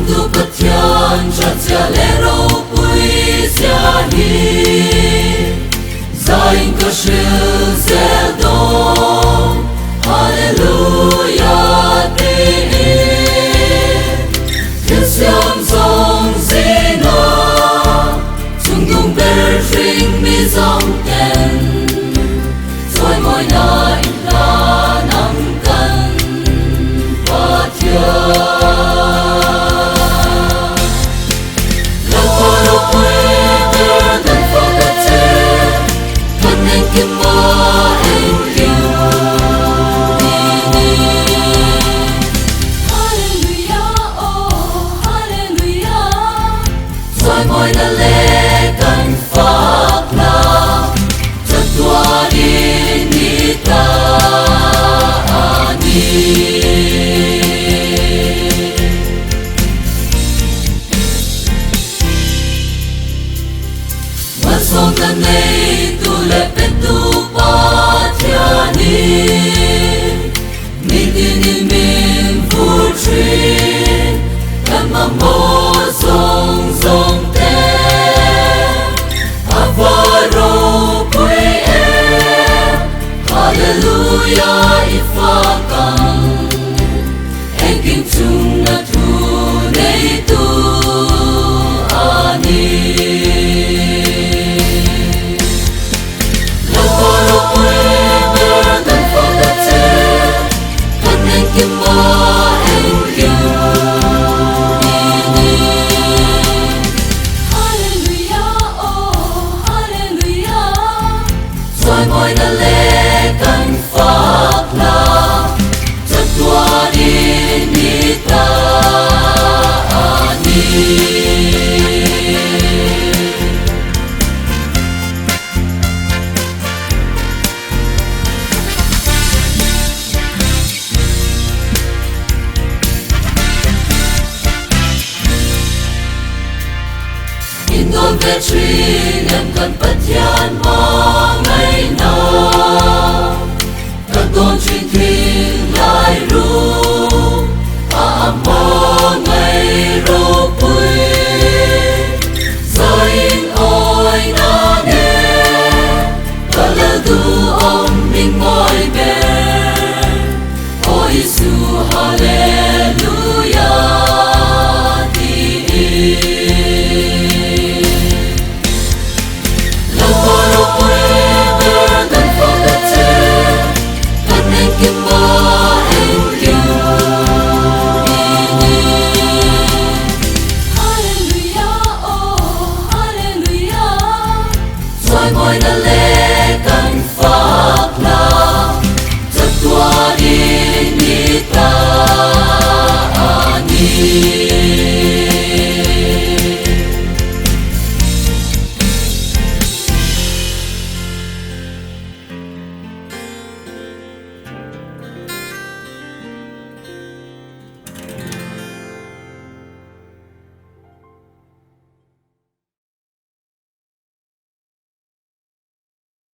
tu pathian cha cha lero pui sia hi zain ka shil zel dom hallelujah ti Siam song zina chung dung ber ring mi zong ten Rồi mỗi na in la nam kan pathian Mỗi lần lễ cần phát la rất tua đi ni ta ani mà song lần này tu lệ bên tu ba thiên ni mi tin in mình vui chuyện em mong mơ song song Hallelujah ifakan Engking chung na tunay tu ani Laparo kwe dan fakate Kan engking ma engking ini Hallelujah oh hallelujah Rồi mỗi lần lễ cần phát la rất tua đi ni ta ani in đôi về truyền em cần bất thiện mà ngày nào các con truyền thiên lại ru mơ ngày ru quy zain oi na ne ta là du ông minh ngồi bên ôi Giêsu hallelujah ti Mỗi lần lễ cần phát la rất tua đi ni ta ani